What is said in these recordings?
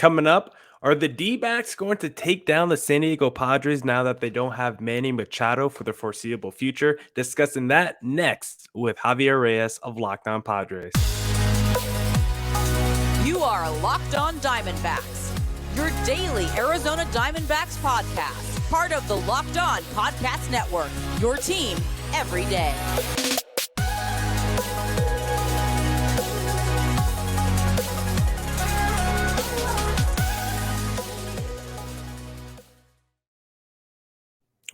Coming up, are the D-backs going to take down the San Diego Padres now that they don't have Manny Machado for the foreseeable future? Discussing that next with Javier Reyes of Locked On Padres. You are Locked On Diamondbacks, your daily Arizona Diamondbacks podcast, part of the Locked On Podcast Network, your team every day.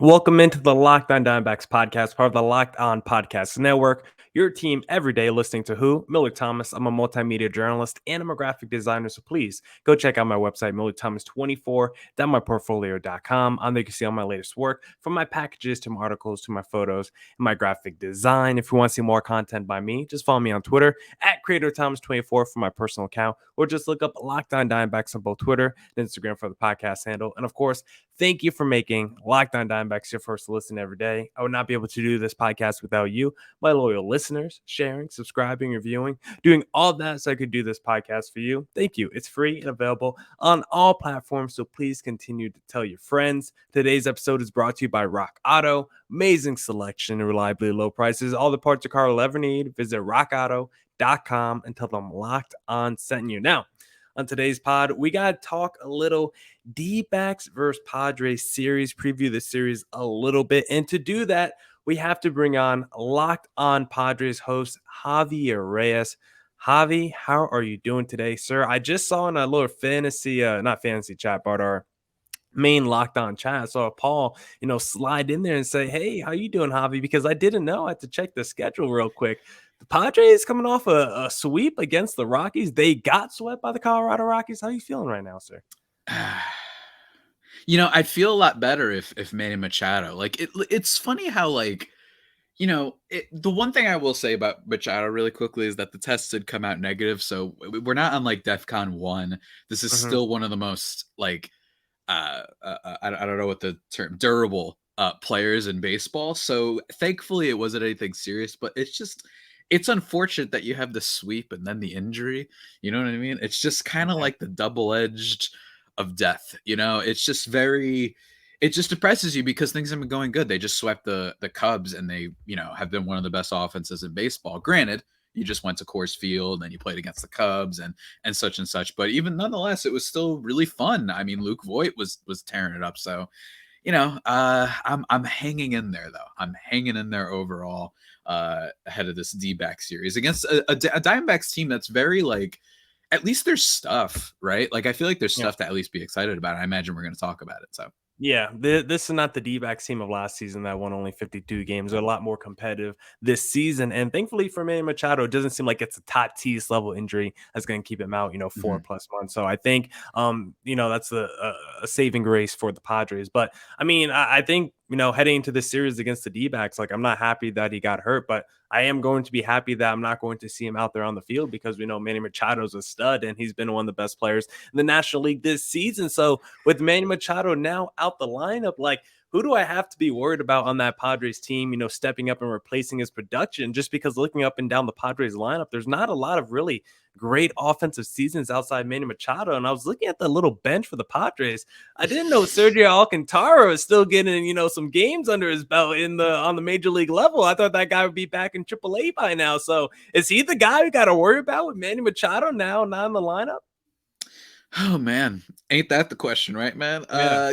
Welcome into the Locked On Diamondbacks podcast, part of the Locked On Podcast Network. Your team every day listening to who? Miller Thomas. I'm a multimedia journalist and I'm a graphic designer, so please go check out my website, millerthomas24.myportfolio.com. On there you can see all my latest work, from my packages to my articles to my photos and my graphic design. If you want to see more content by me, just follow me on Twitter at CreatorThomas24 for my personal account, or just look up Locked On Diamondbacks on both Twitter and Instagram for the podcast handle. And of course, thank you for making Locked On Diamondbacks your first listen every day. I would not be able to do this podcast without you, my loyal listeners, sharing, subscribing, reviewing, doing all that so I could do this podcast for you. Thank you. It's free and available on all platforms, so please continue to tell your friends. Today's episode is brought to you by Rock Auto. Amazing selection and reliably low prices. All the parts your car will ever need. Visit rockauto.com and tell them Locked On sent you. Now, on today's pod, we got to talk a little D-backs versus Padres series, preview the series a little bit. And to do that, we have to bring on Locked On Padres host Javier Reyes. Javi, how are you doing today, sir? I just saw in a little not fantasy chat, but our main Locked On chat, I saw Paul, slide in there and say, "Hey, how you doing, Javi?" Because I didn't know. I had to check the schedule real quick. The Padres coming off a sweep against the Rockies. They got swept by the Colorado Rockies. How are you feeling right now, sir? I'd feel a lot better if Manny Machado. It's funny how the one thing I will say about Machado really quickly is that the tests did come out negative, so we're not on like DEFCON 1. This is still one of the most I don't know what the term, durable players in baseball. So thankfully it wasn't anything serious, but it's unfortunate that you have the sweep and then the injury. You know what I mean? It's just kind of like the double-edged of death. It's just it just depresses you because things have been going good. They just swept the Cubs and they, have been one of the best offenses in baseball. Granted, you just went to Coors Field and you played against the Cubs and such and such. But even nonetheless, it was still really fun. I mean, Luke Voight was tearing it up. So, I'm hanging in there though. I'm hanging in there overall ahead of this D-back series against a Diamondbacks team that's very at least there's stuff, right? I feel like there's stuff to at least be excited about. I imagine we're going to talk about it. So. Yeah, this is not the D-backs team of last season that won only 52 games. They're a lot more competitive this season. And thankfully for Manny Machado, it doesn't seem like it's a Tatis level injury that's going to keep him out, 4+ months. So I think, that's a saving grace for the Padres. But I mean, I think, heading into this series against the D-backs, I'm not happy that he got hurt, but I am going to be happy that I'm not going to see him out there on the field because we know Manny Machado's a stud and he's been one of the best players in the National League this season. So with Manny Machado now out the lineup, who do I have to be worried about on that Padres team, stepping up and replacing his production? Just because looking up and down the Padres lineup, there's not a lot of really great offensive seasons outside Manny Machado. And I was looking at the little bench for the Padres. I didn't know Sergio Alcantara is still getting, some games under his belt on the major league level. I thought that guy would be back in AAA by now. So is he the guy we got to worry about with Manny Machado now not in the lineup? Oh man, ain't that the question, right, man?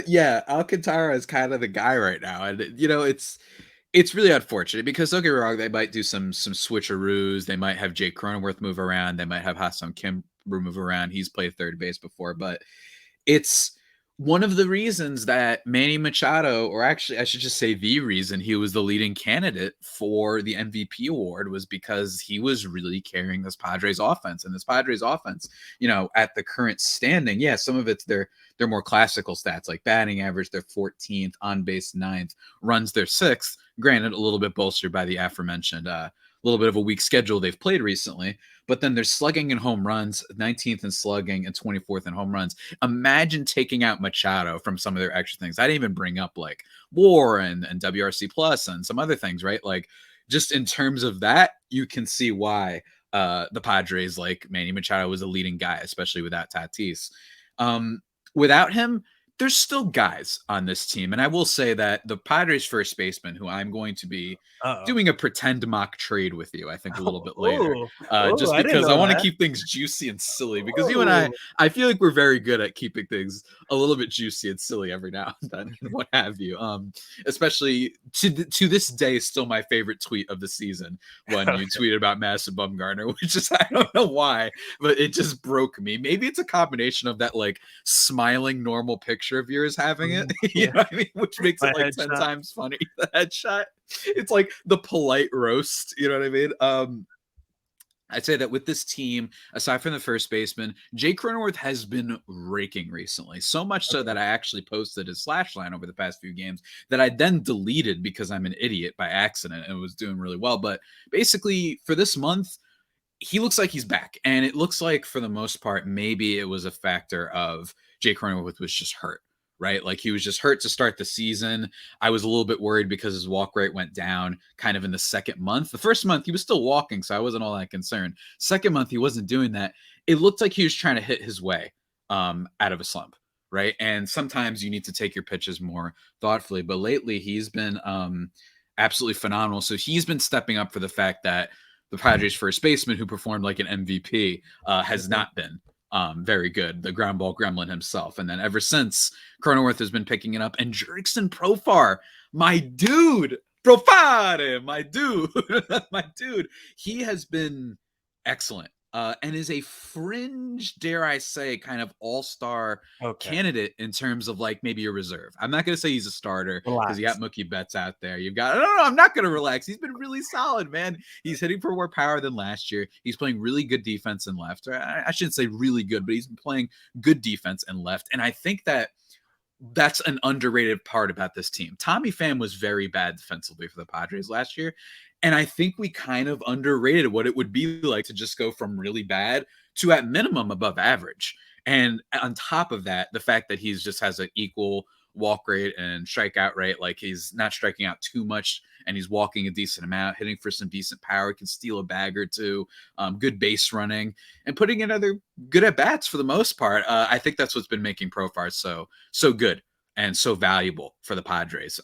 Yeah, Alcantara is kind of the guy right now, and it's really unfortunate because don't get me wrong, they might do some switcheroos. They might have Jake Cronenworth move around. They might have Ha-Seong Kim move around. He's played third base before, but it's one of the reasons that Manny Machado, or actually I should just say the reason he was the leading candidate for the MVP award, was because he was really carrying this Padres offense. And this Padres offense, at the current standing, yeah, some of it's their more classical stats like batting average, they're 14th, on base 9th, runs their 6th. Granted, a little bit bolstered by the aforementioned little bit of a weak schedule they've played recently, but then they're slugging in home runs, 19th in slugging and 24th in home runs. Imagine taking out Machado from some of their extra things. I didn't even bring up WAR and WRC plus and some other things, right? Just in terms of that, you can see why the Padres, Manny Machado was a leading guy, especially without Tatis. Without him, there's still guys on this team. And I will say that the Padres first baseman, who I'm going to be Uh-oh. doing a pretend mock trade with you, I think a little bit later, Oh, oh, just I didn't because I know want to that. keep things juicy and silly, because you and Oh, I feel like we're very good at keeping things a little bit juicy and silly every now and then, and what have you. Especially to this day, still my favorite tweet of the season when you okay. tweeted about Madison Bumgarner, which is, I don't know why, but it just broke me. Maybe it's a combination of that like smiling normal picture of yours having it, you Yeah, know what I mean, which makes my it like 10 headshot. times funny. The headshot, it's like the polite roast, you know what I mean? I'd say that with this team, aside from the first baseman, Jake Cronenworth has been raking recently. So much so that Okay. I actually posted his slash line over the past few games that I then deleted because I'm an idiot by accident and was doing really well. But basically, for this month, he looks like he's back. And it looks like, for the most part, maybe it was a factor of Jake Cronenworth was just hurt, right? Like, he was just hurt to start the season. I was a little bit worried because his walk rate went down kind of in the second month. The first month, he was still walking, so I wasn't all that concerned. Second month, he wasn't doing that. It looked like he was trying to hit his way out of a slump, right? And sometimes you need to take your pitches more thoughtfully. But lately, he's been absolutely phenomenal. So he's been stepping up for the fact that the Padres first baseman, who performed like an MVP, has Mhm. not been very good, the ground ball gremlin himself. And then ever since, Cronenworth has been picking it up. And Jurickson Profar, my dude, Profare, my dude, my dude, he has been excellent. And is a fringe, dare I say, kind of all-star Okay. candidate in terms of like maybe a reserve. I'm not going to say he's a starter because you got Relax. Mookie Betts out there. You've got, no, I'm not going to relax. He's been really solid, man. He's hitting for more power than last year. He's playing really good defense in left. I shouldn't say really good, but he's been playing good defense in left. And I think that that's an underrated part about this team. Tommy Pham was very bad defensively for the Padres last year. And I think we kind of underrated what it would be like to just go from really bad to at minimum above average. And on top of that, the fact that he's just has an equal walk rate and strikeout rate, like he's not striking out too much and he's walking a decent amount, hitting for some decent power, can steal a bag or two, good base running, and putting in other good at bats for the most part. I think that's what's been making Profar so good and so valuable for the Padres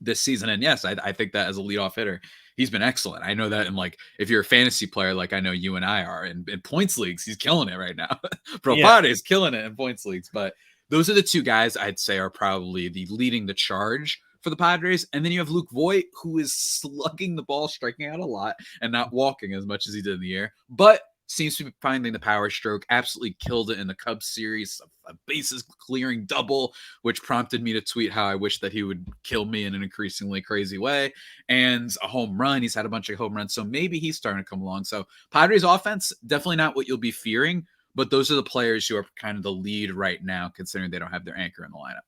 this season. And yes, I think that as a leadoff hitter, he's been excellent. I know that in like, if you're a fantasy player, like I know you and I are in points leagues, he's killing it right now. Yeah. Profar is killing it in points leagues. But those are the two guys I'd say are probably the leading the charge for the Padres. And then you have Luke Voight, who is slugging the ball, striking out a lot, and not walking as much as he did in the air, but seems to be finding the power stroke. Absolutely killed it in the Cubs series, a bases clearing double, which prompted me to tweet how I wish that he would kill me in an increasingly crazy way, and a home run. He's had a bunch of home runs, so maybe he's starting to come along. So Padres offense, definitely not what you'll be fearing, but those are the players who are kind of the lead right now, considering they don't have their anchor in the lineup.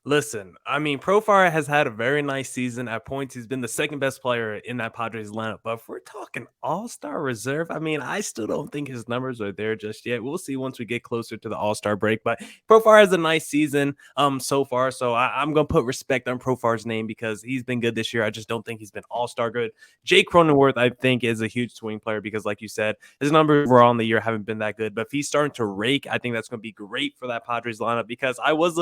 Listen, I mean, Profar has had a very nice season. At points, he's been the second best player in that Padres lineup. But if we're talking all-star reserve, I mean, I still don't think his numbers are there just yet. We'll see once we get closer to the all-star break. But Profar has a nice season so far. So I'm going to put respect on Profar's name because he's been good this year. I just don't think he's been all-star good. Jake Cronenworth, I think, is a huge swing player because, like you said, his numbers overall in the year haven't been that good. But if he's starting to rake, I think that's going to be great for that Padres lineup because I was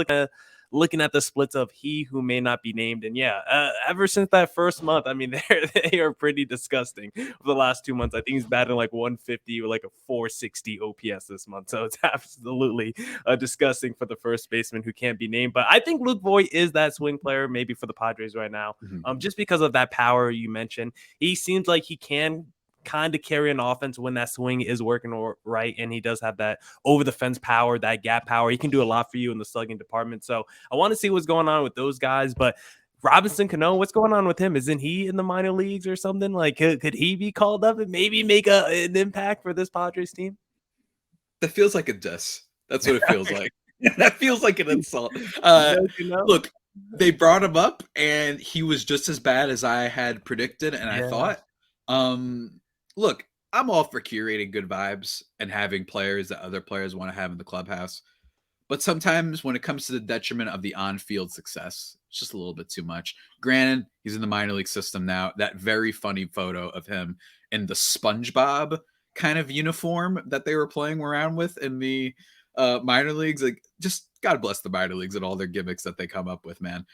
looking at the splits of he who may not be named. And yeah, ever since that first month, I mean, they are pretty disgusting for the last 2 months. I think he's batting like 150 with like a 460 OPS this month. So it's absolutely disgusting for the first baseman who can't be named. But I think Luke Voigt is that swing player maybe for the Padres right now. Mhm. Just because of that power you mentioned. He seems like he can kind of carry an offense when that swing is working right, and he does have that over the fence power, that gap power. He can do a lot for you in the slugging department. So I want to see what's going on with those guys. But Robinson Cano, what's going on with him? Isn't he in the minor leagues or something? Like, could he be called up and maybe make an impact for this Padres team? That feels like a diss. That's what it feels like. That feels like an insult. Don't you know? Look, they brought him up, and he was just as bad as I had predicted, and I Yeah. thought. Look, I'm all for curating good vibes and having players that other players want to have in the clubhouse. But sometimes when it comes to the detriment of the on-field success, it's just a little bit too much. Granted, he's in the minor league system now. That very funny photo of him in the SpongeBob kind of uniform that they were playing around with in the minor leagues, like just God bless the minor leagues and all their gimmicks that they come up with, man.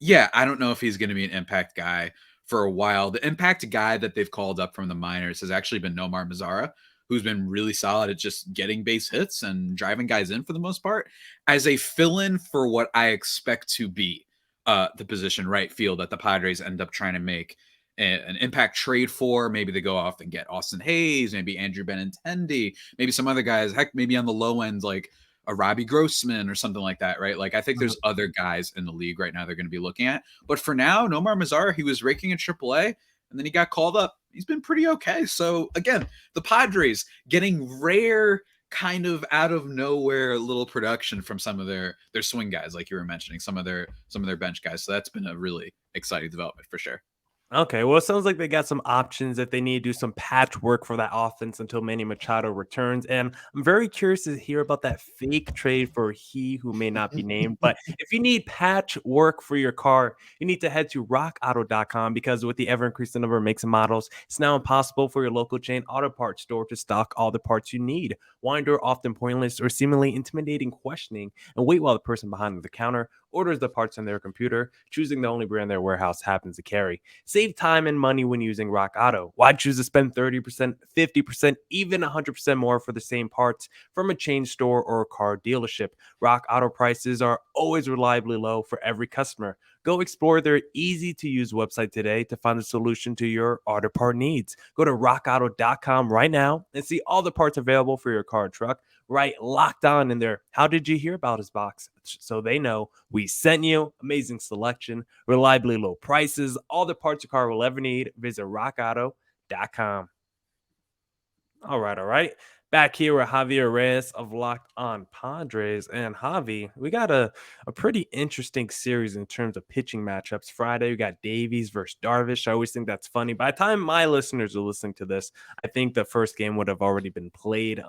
Yeah, I don't know if he's going to be an impact guy for a while. The impact guy that they've called up from the minors has actually been Nomar Mazara, who's been really solid at just getting base hits and driving guys in for the most part, as a fill-in for what I expect to be the position right field that the Padres end up trying to make an impact trade for. Maybe they go off and get Austin Hayes, maybe Andrew Benintendi, maybe some other guys, heck, maybe on the low end, like a Robbie Grossman or something like that, right? Like, I think there's other guys in the league right now they're going to be looking at. But for now, Nomar Mazara, he was raking in AAA, and then he got called up. He's been pretty okay. So, again, the Padres getting rare kind of out of nowhere little production from some of their swing guys, like you were mentioning, some of their bench guys. So that's been a really exciting development for sure. Okay, well, it sounds like they got some options if they need to do some patchwork for that offense until Manny Machado returns. And I'm very curious to hear about that fake trade for he who may not be named. But if you need patchwork for your car, you need to head to rockauto.com because with the ever increasing number of makes and models, it's now impossible for your local chain auto parts store to stock all the parts you need. Why endure often pointless or seemingly intimidating questioning and wait while the person behind the counter orders the parts on their computer, choosing the only brand their warehouse happens to carry? Save time and money when using Rock Auto. Why choose to spend 30%, 50%, even 100% more for the same parts from a chain store or a car dealership? Rock Auto prices are always reliably low for every customer. Go explore their easy-to-use website today to find a solution to your auto part needs. Go to rockauto.com right now and see all the parts available for your car and truck. Right, locked on in there. How did you hear about us box? So they know we sent you. Amazing selection, reliably low prices, all the parts your car will ever need. Visit rockauto.com. All right. Back here with Javier Reyes of Locked On Padres. And Javi, we got a pretty interesting series in terms of pitching matchups. Friday, we got Davies versus Darvish. I always think that's funny. By the time my listeners are listening to this, I think the first game would have already been played.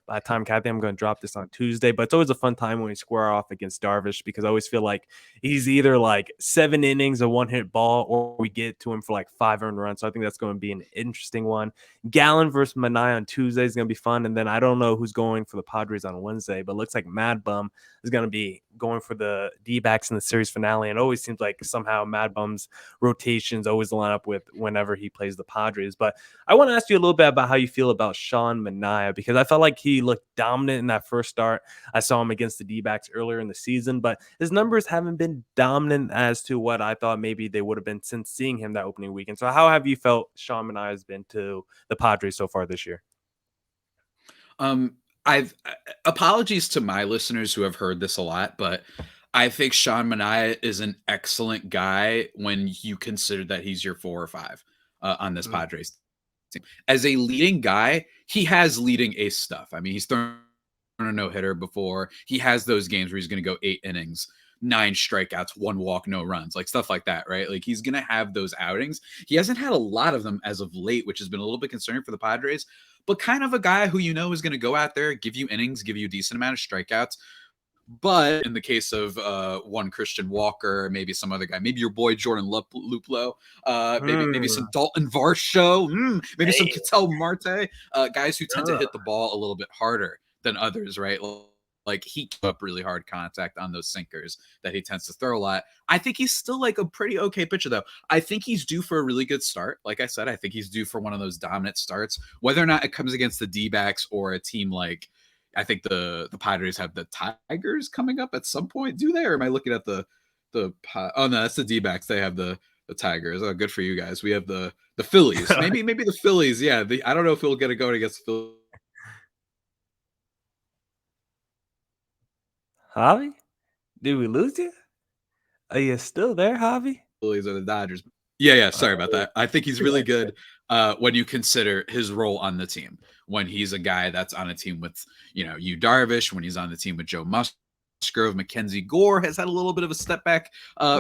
By the time, Kathy, I'm going to drop this on Tuesday. But it's always a fun time when we square off against Darvish because I always feel like he's either like 7 innings, a one-hit ball, or we get to him for like 5 earned runs. So I think that's going to be an interesting one. Gallon versus Manaya on Tuesday is going to be fun. And then I don't know who's going for the Padres on Wednesday, but it looks like Mad Bum is going to be going for the D-backs in the series finale. And it always seems like somehow Mad Bum's rotations always line up with whenever he plays the Padres. But I want to ask you a little bit about how you feel about Sean Manaya, because I felt like he looked dominant in that first start. I saw him against the D-backs earlier in the season, but his numbers haven't been dominant as to what I thought maybe they would have been since seeing him that opening weekend. So how have you felt Sean Manaya has been to the Padres so far this year? I've apologies to my listeners who have heard this a lot, but I think Sean Manaya is an excellent guy when you consider that he's your 4 or 5 on this Padres team. As a leading guy, he has leading ace stuff. I mean, he's thrown a no-hitter before. He has those games where he's going to go 8 innings, 9 strikeouts, 1 walk, no runs, like stuff like that, right? Like he's going to have those outings. He hasn't had a lot of them as of late, which has been a little bit concerning for the Padres, but kind of a guy who you know is going to go out there, give you innings, give you a decent amount of strikeouts. But in the case of one Christian Walker, maybe some other guy, maybe your boy Jordan Luplow, maybe some Dalton Varsho, maybe some Kettel Marte, guys who tend to hit the ball a little bit harder than others, right? Like he kept up really hard contact on those sinkers that he tends to throw a lot. I think he's still like a pretty okay pitcher, though. I think he's due for a really good start. Like I said, I think he's due for one of those dominant starts, whether or not it comes against the D-backs or a team like, I think the Padres have the Tigers coming up at some point. Do they? Or am I looking at the oh no, that's the D-backs. They have the Tigers. Oh, good for you guys. We have the Phillies. maybe the Phillies. Yeah, I don't know if he'll get a go against the Phillies. Javi? Did we lose you? Are you still there, Javi? Phillies or the Dodgers. Yeah. Sorry about that. I think he's really good when you consider his role on the team. When he's a guy that's on a team with, Yu Darvish, when he's on the team with Joe Musgrove, Mackenzie Gore has had a little bit of a step back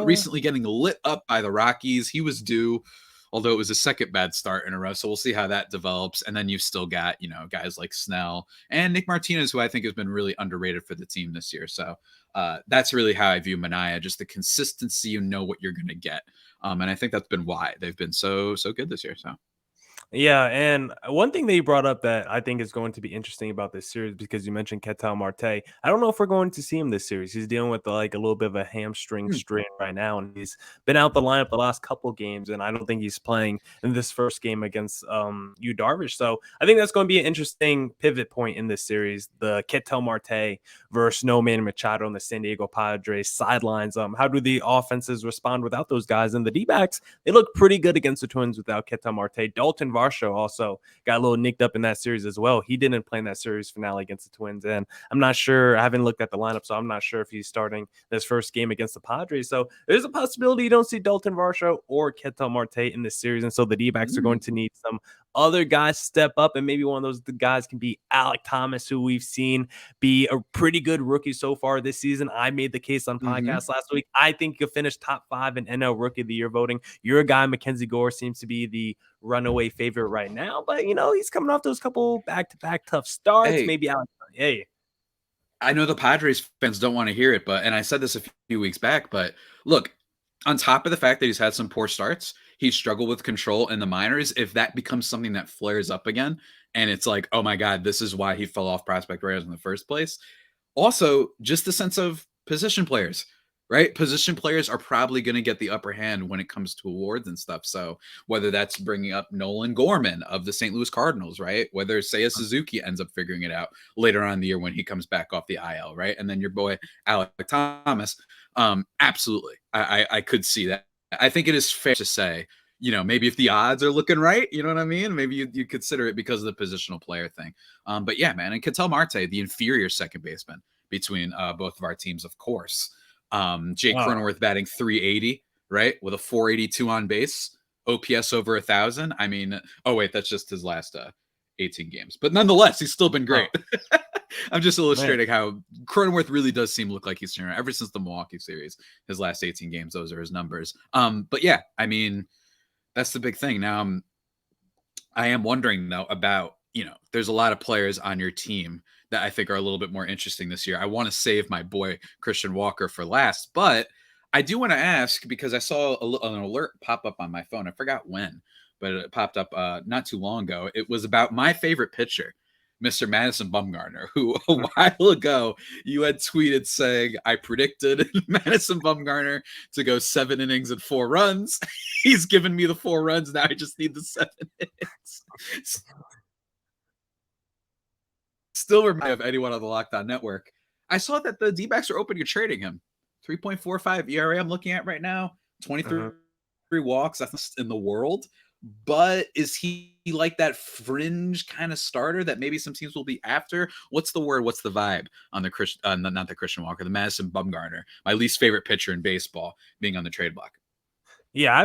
recently, getting lit up by the Rockies. He was due, although it was a second bad start in a row. So we'll see how that develops. And then you've still got, guys like Snell and Nick Martinez, who I think has been really underrated for the team this year. So that's really how I view Manaya, just the consistency, what you're going to get. And I think that's been why they've been so good this year. So Yeah, and one thing that you brought up that I think is going to be interesting about this series because you mentioned Kettel Marte. I don't know if we're going to see him this series. He's dealing with like a little bit of a hamstring Hmm. strain right now, and he's been out the lineup the last couple games, and I don't think he's playing in this first game against Yu Darvish. So I think that's going to be an interesting pivot point in this series. The Kettel Marte versus no Manny Machado and the San Diego Padres sidelines. How do the offenses respond without those guys? And the D-backs, they look pretty good against the Twins without Kettel Marte. Dalton Varsho also got a little nicked up in that series as well. He didn't play in that series finale against the Twins, and I'm not sure. I haven't looked at the lineup, so I'm not sure if he's starting this first game against the Padres. So there's a possibility you don't see Dalton Varsho or Kettel Marte in this series, and so the D-backs are going to need some other guys step up, and maybe one of those guys can be Alek Thomas, who we've seen be a pretty good rookie so far this season. I made the case on podcast last week. I think he'll finish top 5 in NL Rookie of the Year voting. Your guy, Mackenzie Gore, seems to be the runaway favorite right now, but he's coming off those couple back-to-back tough starts. Hey, Maybe I know the Padres fans don't want to hear it, and I said this a few weeks back, but look, on top of the fact that he's had some poor starts, he struggled with control in the minors. If that becomes something that flares up again, and it's like, oh my God, this is why he fell off prospect radars in the first place. Also, just the sense of position players, right? Position players are probably going to get the upper hand when it comes to awards and stuff. So whether that's bringing up Nolan Gorman of the St. Louis Cardinals, right? Whether Seiya Suzuki ends up figuring it out later on in the year when he comes back off the IL, right? And then your boy Alek Thomas, absolutely, I could see that. I think it is fair to say, maybe if the odds are looking right, you know what I mean? Maybe you consider it because of the positional player thing. But yeah, man, and Kettel Marte, the inferior second baseman between both of our teams, of course. Jake Cronenworth batting 380, right, with a 482 on base, OPS over 1,000. I mean, oh wait, that's just his last 18 games, but nonetheless, he's still been great. I'm just illustrating how Cronenworth really does seem to look like he's turning around. Ever since the Milwaukee series, his last 18 games, those are his numbers. But yeah, I mean, that's the big thing. Now, I am wondering though about, there's a lot of players on your team that I think are a little bit more interesting this year. I want to save my boy Christian Walker for last, but I do want to ask because I saw an alert pop up on my phone. I forgot when, but it popped up not too long ago. It was about my favorite pitcher, Mr. Madison Bumgarner, who a while ago you had tweeted saying, I predicted Madison Bumgarner to go 7 innings and 4 runs. He's given me the 4 runs. Now I just need the 7 innings. Still remind me of anyone on the Locked On Network. I saw that the D-backs are open to trading him. 3.45 ERA I'm looking at right now. 23 walks. That's in the world. But is he like that fringe kind of starter that maybe some teams will be after? What's the word? What's the vibe on the not the Christian Walker, the Madison Bumgarner, my least favorite pitcher in baseball, being on the trade block? Yeah,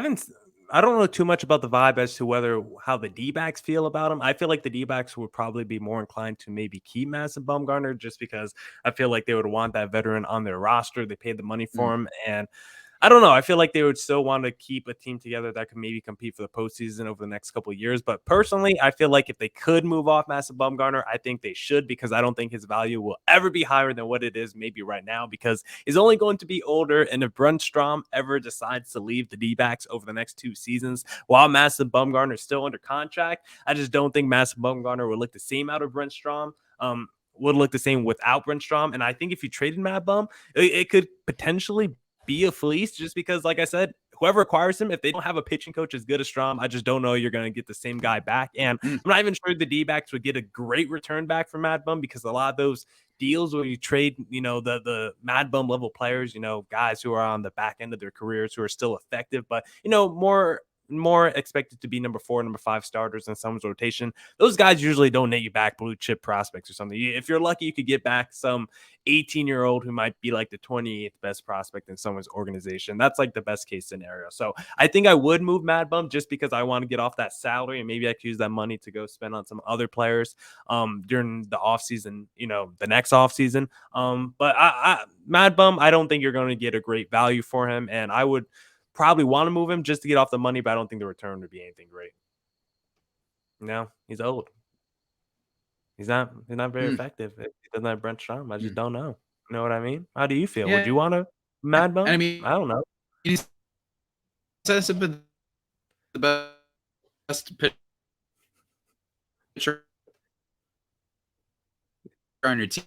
I don't know too much about the vibe as to how the D-backs feel about him. I feel like the D-backs would probably be more inclined to maybe keep Madison Bumgarner just because I feel like they would want that veteran on their roster. They paid the money for him, and I don't know. I feel like they would still want to keep a team together that could maybe compete for the postseason over the next couple of years. But personally, I feel like if they could move off Madison Bumgarner, I think they should because I don't think his value will ever be higher than what it is maybe right now because he's only going to be older. And if Brent Strom ever decides to leave the D-backs over the next 2 seasons while Madison Bumgarner is still under contract, I just don't think Madison Bumgarner will look the same out of Brent Strom. Would look the same without Brent Strom. And I think if you traded Mad Bum, it could potentially be a fleece just because, like I said, whoever acquires him, if they don't have a pitching coach as good as Strom, I just don't know you're going to get the same guy back. And I'm not even sure the D-backs would get a great return back from Mad Bum because a lot of those deals where you trade, the Mad Bum level players, guys who are on the back end of their careers who are still effective, but, more expected to be number 4, number 5 starters in someone's rotation. Those guys usually don't net you back blue chip prospects or something. If you're lucky, you could get back some 18-year-old who might be like the 28th best prospect in someone's organization. That's like the best case scenario. So I think I would move Mad Bum just because I want to get off that salary and maybe I could use that money to go spend on some other players during the offseason, the next offseason. But Mad Bum, I don't think you're going to get a great value for him. And I would probably want to move him just to get off the money, but I don't think the return would be anything great. No, he's old. He's not very effective. He doesn't have Brent Strom. I just don't know. You know what I mean? How do you feel? Yeah. Would you want to Mad Bum? I mean, I don't know. He's been the best pitcher on your team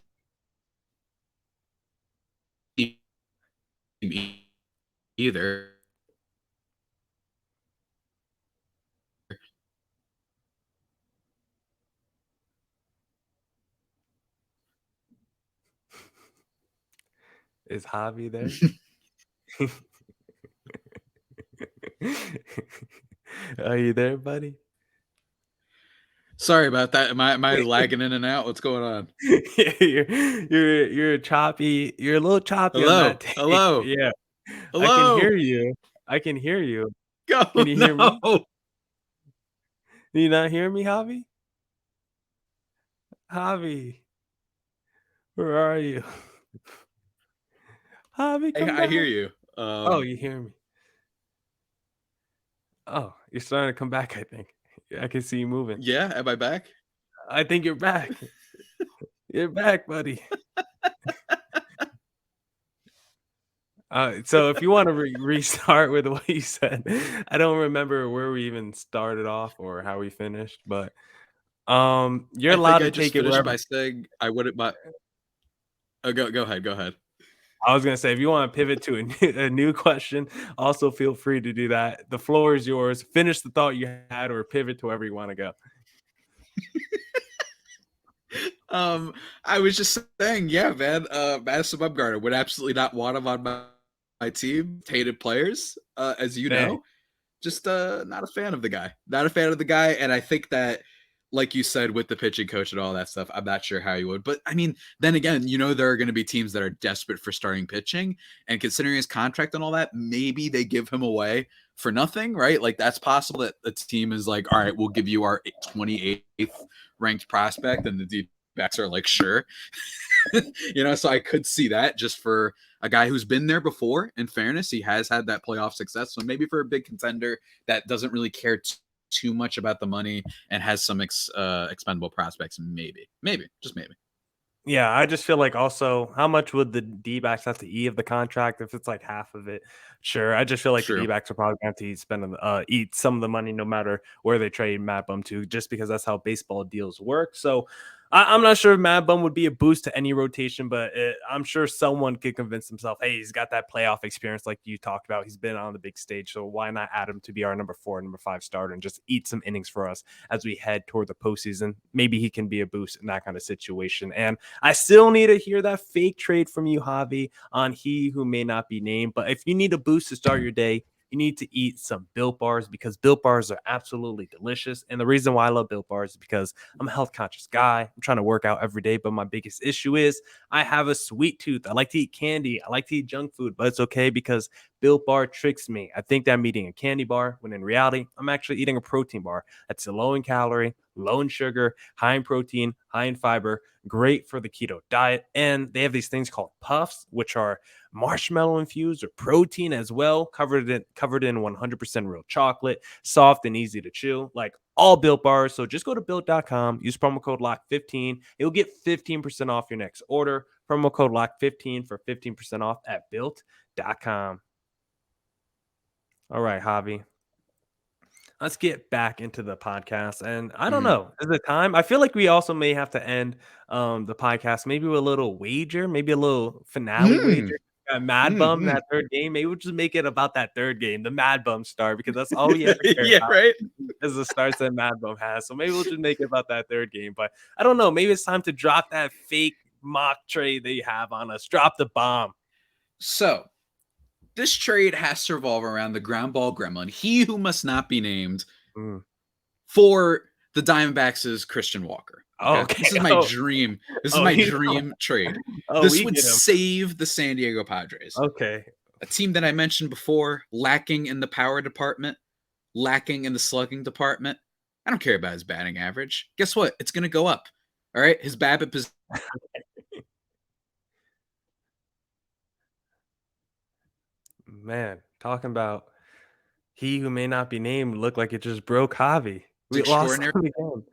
either. Is Javi there? Are you there, buddy? Sorry about that. Am I lagging in and out? What's going on? You're choppy. You're a little choppy on Hello, that take. hello, Yeah, I can hello. hear you. I can hear you. Go Can you hear me? no. Do you not hear me, Javi? Javi, where are you? Javi, come I back. hear you. Oh, you hear me. Oh, you're starting to come back, I think. I can see you moving. Yeah. Am I back? I think you're back. You're back, buddy. So if you want to restart with what you said, I don't remember where we even started off or how we finished, but you're I allowed think to I just take it finished wherever. by saying I wouldn't buy. Oh, go ahead. Go ahead. I was gonna say if you want to pivot to a new question, also feel free to do that. The floor is yours. Finish the thought you had, or pivot to wherever you want to go. I was just saying, yeah, man. Madison Bumgarner would absolutely not want him on my team. Hated players, as you Dang. know. Just not a fan of the guy. Not a fan of the guy, and I think that, like you said, with the pitching coach and all that stuff, I'm not sure how you would. But I mean, then again, there are going to be teams that are desperate for starting pitching, and considering his contract and all that, maybe they give him away for nothing, right? Like that's possible that the team is like, all right, we'll give you our 28th ranked prospect, and the D-backs are like, sure. So I could see that just for a guy who's been there before. In fairness, he has had that playoff success. So maybe for a big contender that doesn't really care too much about the money and has some expendable prospects, maybe, just maybe. Yeah, I just feel like also how much would the D-backs have to eat of the contract if it's like half of it? Sure. I just feel like the True. D-backs are probably going to eat some of the money no matter where they trade Matt Bum to, just because that's how baseball deals work. So I'm not sure if Matt Bum would be a boost to any rotation, but I'm sure someone could convince himself, hey, he's got that playoff experience like you talked about. He's been on the big stage, so why not add him to be our number 4, number 5 starter and just eat some innings for us as we head toward the postseason? Maybe he can be a boost in that kind of situation. And I still need to hear that fake trade from you, Javi, on he who may not be named. But if you need a boost to start your day, you need to eat some Built Bars, because Built Bars are absolutely delicious. And the reason why I love Built Bars is because I'm a health conscious guy. I'm trying to work out every day, but my biggest issue is I have a sweet tooth. I like to eat candy. I like to eat junk food, but it's okay because Built Bar tricks me. I think that I'm eating a candy bar when in reality, I'm actually eating a protein bar that's low in calorie, low in sugar, high in protein, high in fiber, great for the keto diet. And they have these things called puffs, which are marshmallow infused or protein as well, covered in 100% real chocolate, soft and easy to chew, like all Built Bars. So just go to built.com, use promo code LOCK15. You'll get 15% off your next order. Promo code LOCK15 for 15% off at built.com. All right, Javi. Let's get back into the podcast. And I don't know, is it time? I feel like we also may have to end the podcast maybe with a little wager, maybe a little finale wager. Mad Bum that third game. Maybe we'll just make it about that third game, the Mad Bum start, because that's all we ever care Yeah, about right. is the starts that Mad Bum has. So maybe we'll just make it about that third game. But I don't know. Maybe it's time to drop that fake mock trade that you have on us. Drop the bomb. So this trade has to revolve around the ground ball gremlin, he who must not be named, for the Diamondbacks' Christian Walker. Okay. This is my dream. This is my dream trade. This would save the San Diego Padres. Okay. A team that I mentioned before, lacking in the power department, lacking in the slugging department. I don't care about his batting average. Guess what? It's going to go up. All right? His BABIP is... Man, talking about he who may not be named looked like it just broke Javi. We lost him again.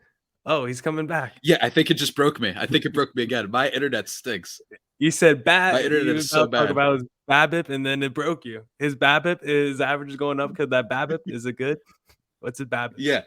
Oh, he's coming back. Yeah, I think it just broke me. I think it broke me again. My internet stinks. You said bad. My internet is so bad. Talk about his BABIP, and then it broke you. His BABIP, his average is going up because that BABIP is it good? What's his BABIP? Yeah.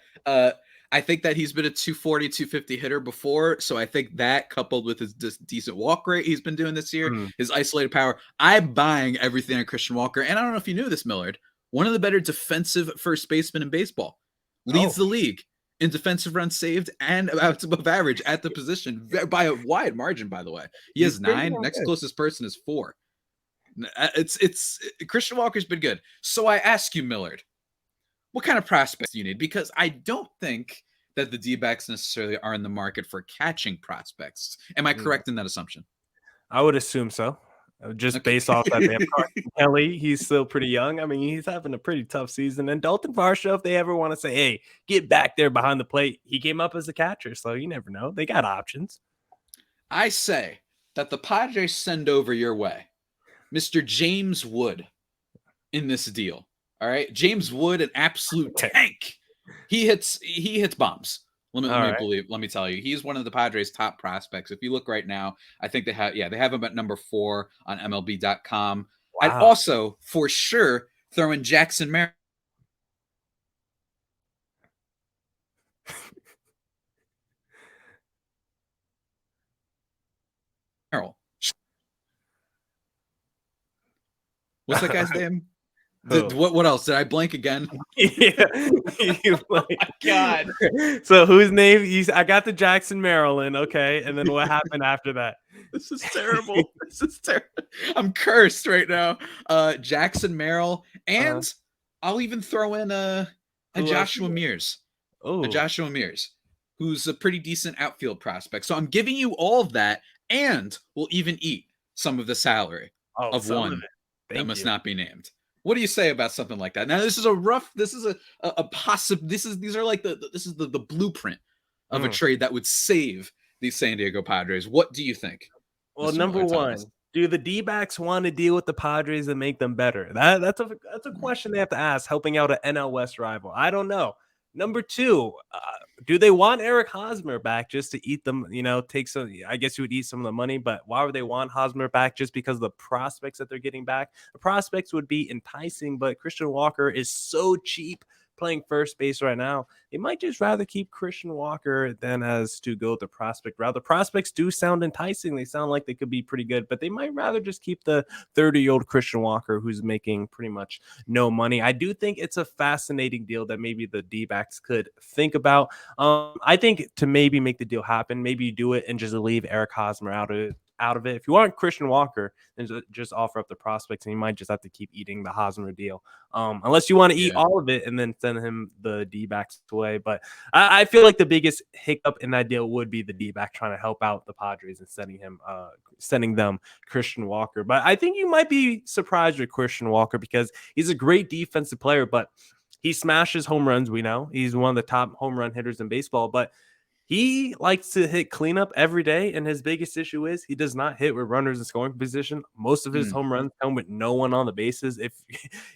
I think that he's been a 240, 250 hitter before. So I think that coupled with his decent walk rate he's been doing this year, his isolated power, I'm buying everything on Christian Walker. And I don't know if you knew this, Millard, one of the better defensive first basemen in baseball, leads the league in defensive runs saved and above average at the position by a wide margin, by the way. He has 9. Next closest person is 4. It's Christian Walker's been good. So I ask you, Millard, what kind of prospects do you need? Because I don't think that the D-backs necessarily are in the market for catching prospects. Am I correct in that assumption? I would assume so. Just based off that they have Carson Kelly, he's still pretty young. I mean, he's having a pretty tough season. And Dalton Varsho, if they ever want to say, hey, get back there behind the plate, he came up as a catcher. So you never know. They got options. I say that the Padres send over your way Mr. James Wood in this deal. All right. James Wood, an absolute tank. He hits bombs. Let me tell you, he's one of the Padres' top prospects. If you look right now, I think they have him at number 4 on MLB.com. Wow. I'd also, for sure, throw in Jackson Merrill. What's that guy's name? What else? Did I blank again? Yeah. Oh my God. So whose name? I got the Jackson, Maryland. Okay. And then what happened after that? This is terrible. This is terrible. I'm cursed right now. Jackson Merrill. And I'll even throw in a Joshua Mears. A Joshua Mears, who's a pretty decent outfield prospect. So I'm giving you all of that, and we'll even eat some of the salary of one that must not be named. What do you say about something like that? Now, this is these are like the blueprint of a trade that would save the San Diego Padres. What do you think? Well, number one, do the D-backs want to deal with the Padres and make them better? That's a question they have to ask, helping out an NL West rival. I don't know. Number two, do they want Eric Hosmer back just to eat them, take some, I guess you would eat some of the money, but why would they want Hosmer back? Just because of the prospects that they're getting back? The prospects would be enticing, but Christian Walker is so cheap playing first base right now. They might just rather keep Christian Walker than as to go the prospect route. The prospects do sound enticing. They sound like they could be pretty good, but they might rather just keep the 30-year-old Christian Walker who's making pretty much no money. I do think it's a fascinating deal that maybe the D-backs could think about. I think to maybe make the deal happen, maybe you do it and just leave Eric Hosmer out of it. If you want Christian Walker, then just offer up the prospects, and you might just have to keep eating the Hosmer deal. Unless you want to eat all of it and then send him the D-backs away. But I feel like the biggest hiccup in that deal would be the D-back trying to help out the Padres and sending them Christian Walker. But I think you might be surprised with Christian Walker because he's a great defensive player, but he smashes home runs. We know he's one of the top home run hitters in baseball, but he likes to hit cleanup every day, and his biggest issue is he does not hit with runners in scoring position. Most of his home runs come with no one on the bases. If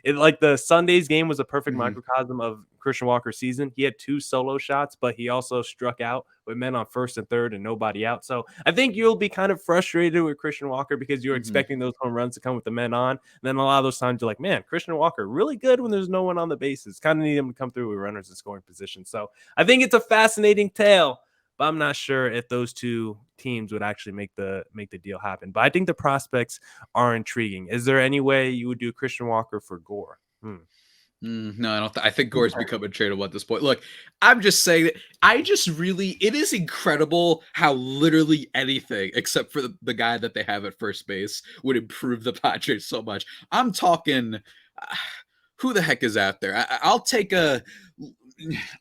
like the Sunday's game was a perfect microcosm of Christian Walker's season. He had 2 solo shots, but he also struck out with men on first and third and nobody out. So I think you'll be kind of frustrated with Christian Walker because you're expecting those home runs to come with the men on. And then a lot of those times you're like, man, Christian Walker really good when there's no one on the bases. Kind of need him to come through with runners in scoring position. So I think it's a fascinating tale, but I'm not sure if those two teams would actually make the deal happen. But I think the prospects are intriguing. Is there any way you would do Christian Walker for Gore? No, I don't. I think Gore's become untradeable at this point. Look, I'm just saying that it is incredible how literally anything except for the guy that they have at first base would improve the Padres so much. I'm talking, who the heck is out there? I'll take I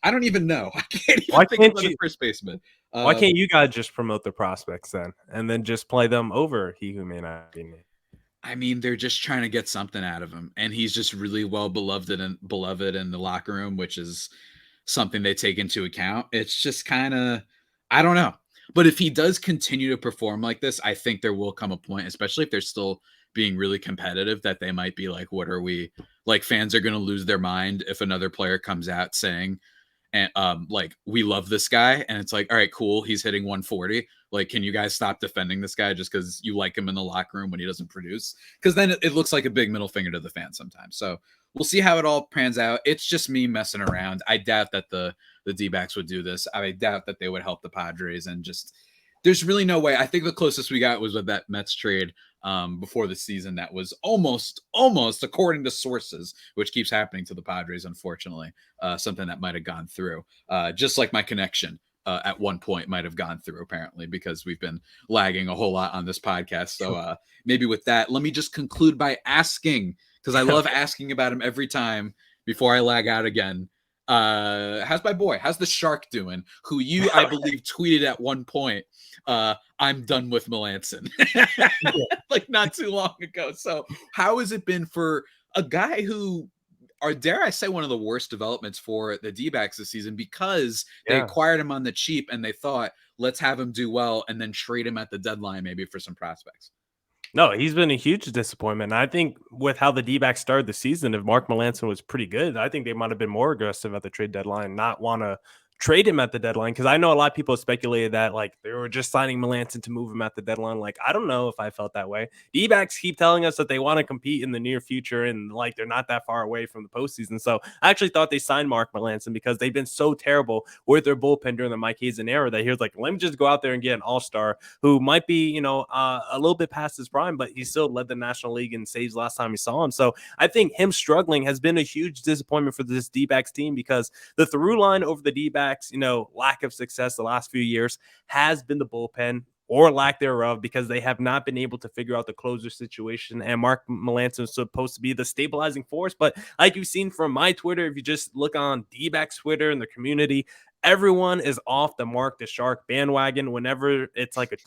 don't even know. I can't even think of the first baseman. Why can't you guys just promote the prospects then, and then just play them over he who may not be named? I mean, they're just trying to get something out of him, and he's just really well beloved in the locker room, which is something they take into account. It's just kind of, I don't know. But if he does continue to perform like this, I think there will come a point, especially if they're still being really competitive, that they might be like, what are we, like, fans are going to lose their mind if another player comes out saying and like, we love this guy, and it's like, all right, cool, he's hitting 140. Like, can you guys stop defending this guy just because you like him in the locker room when he doesn't produce? Because then it looks like a big middle finger to the fans sometimes. So we'll see how it all pans out. It's just me messing around. I doubt that the D-backs would do this. I doubt that they would help the Padres, and just there's really no way. I think the closest we got was with that Mets trade before the season. That was almost, according to sources, which keeps happening to the Padres, unfortunately, something that might have gone through. Just like my connection at one point might have gone through, apparently, because we've been lagging a whole lot on this podcast. So maybe with that, let me just conclude by asking, because I love asking about him every time before I lag out again. How's the Shark doing? Who you, I believe, tweeted at one point, I'm done with Melanson, like not too long ago. So how has it been for a guy who, or dare I say, one of the worst developments for the D-backs this season, because they acquired him on the cheap and they thought, let's have him do well and then trade him at the deadline maybe for some prospects? No, he's been a huge disappointment. I think with how the D-backs started the season, if Mark Melanson was pretty good, I think they might have been more aggressive at the trade deadline, not want to trade him at the deadline. Because I know a lot of people speculated that like they were just signing Melanson to move him at the deadline. Like, I don't know if I felt that way. D-backs keep telling us that they want to compete in the near future, and like they're not that far away from the postseason. So I actually thought they signed Mark Melanson because they've been so terrible with their bullpen during the Mike Hazen era that he was like, let me just go out there and get an all-star who might be, a little bit past his prime, but he still led the National League in saves last time we saw him. So I think him struggling has been a huge disappointment for this D-backs team, because the through line over the D-backs, lack of success the last few years has been the bullpen, or lack thereof, because they have not been able to figure out the closer situation. And Mark Melanson is supposed to be the stabilizing force. But like you've seen from my Twitter, if you just look on D-backs Twitter and the community, everyone is off the Mark the Shark bandwagon. Whenever it's like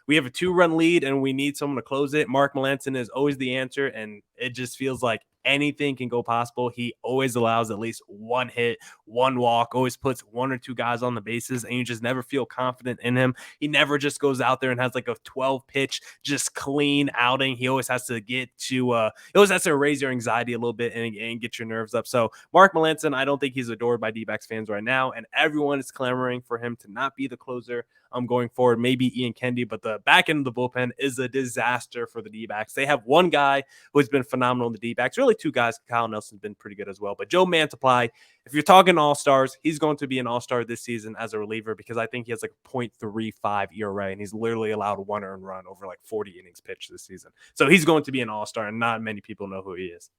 we have a 2-run lead and we need someone to close it, Mark Melanson is always the answer. And it just feels like anything can go possible. He always allows at least one hit, one walk, always puts 1 or 2 guys on the bases, and you just never feel confident in him. He never just goes out there and has like a 12 pitch, just clean outing. He always has to raise your anxiety a little bit and get your nerves up. So Mark Melanson, I don't think he's adored by D-backs fans right now, and everyone is clamoring for him to not be the closer going forward. Maybe Ian Kennedy, but the back end of the bullpen is a disaster for the D-backs. They have one guy who has been phenomenal in the D-backs, really 2 guys. Kyle Nelson's been pretty good as well, but Joe Mantiply, if you're talking all-stars, he's going to be an all-star this season as a reliever, because I think he has like a .35 ERA, and he's literally allowed 1 earned run over like 40 innings pitched this season. So he's going to be an all-star, and not many people know who he is.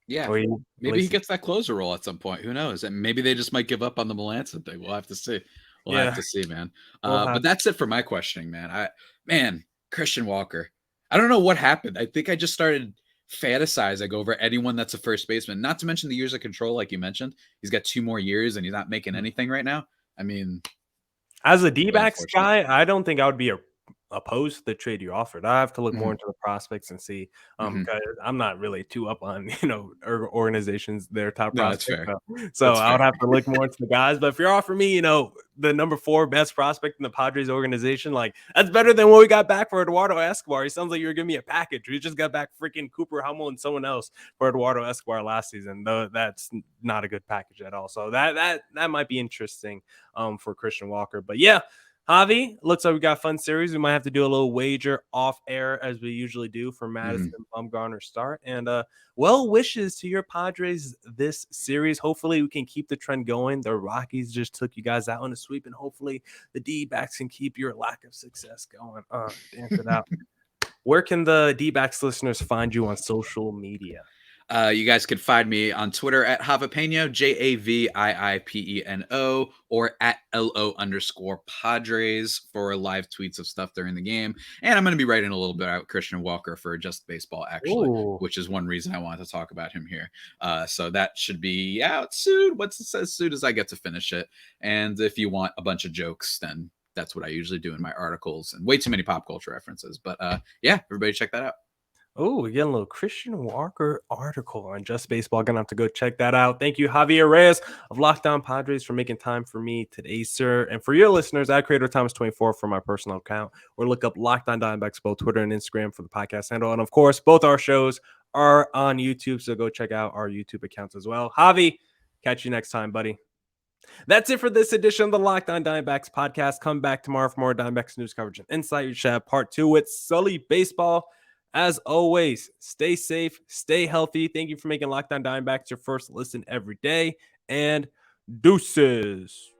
Yeah, maybe he gets that closer role at some point. Who knows? And maybe they just might give up on the Melanson thing. We'll have to see. We'll have to see, man. But that's it for my questioning, man. Christian Walker. I don't know what happened. I think I just started fantasizing over anyone that's a first baseman. Not to mention the years of control, like you mentioned. He's got 2 more years, and he's not making anything right now. I mean, as a D-backs guy, I don't think I would be opposed to the trade you offered. I have to look more into the prospects and see. Because I'm not really too up on organizations, their top prospects. So I would have to look more into the guys. But if you're offering me, the number 4 best prospect in the Padres organization, like, that's better than what we got back for Eduardo Escobar. He sounds like you're giving me a package. We just got back freaking Cooper Hummel and someone else for Eduardo Escobar last season. Though that's not a good package at all. So that might be interesting for Christian Walker. But yeah. Javi, looks like we got a fun series. We might have to do a little wager off air, as we usually do, for Madison Bumgarner start. And well wishes to your Padres this series. Hopefully we can keep the trend going. The Rockies just took you guys out on a sweep, and hopefully the D-backs can keep your lack of success going. Dance it out. Where can the D-backs listeners find you on social media? You guys can find me on Twitter at Javipeno, JAVIIPENO, or at LO_Padres for live tweets of stuff during the game. And I'm going to be writing a little bit about Christian Walker for Just Baseball, actually, which is one reason I wanted to talk about him here. So that should be out soon. As soon as I get to finish it. And if you want a bunch of jokes, then that's what I usually do in my articles, and way too many pop culture references. But yeah, everybody check that out. Oh, we get a little Christian Walker article on Just Baseball. Gonna have to go check that out. Thank you, Javier Reyes of Locked On Padres, for making time for me today, sir. And for your listeners, at Creator Thomas 24 for my personal account, or look up Locked On Diamondbacks, both Twitter and Instagram, for the podcast handle. And of course, both our shows are on YouTube, so go check out our YouTube accounts as well. Javi, catch you next time, buddy. That's it for this edition of the Locked On Diamondbacks podcast. Come back tomorrow for more Diamondbacks news coverage and insight. You should have part 2 with Sully Baseball. As always, stay safe, stay healthy. Thank you for making Locked On Diamondbacks your first listen every day. And deuces.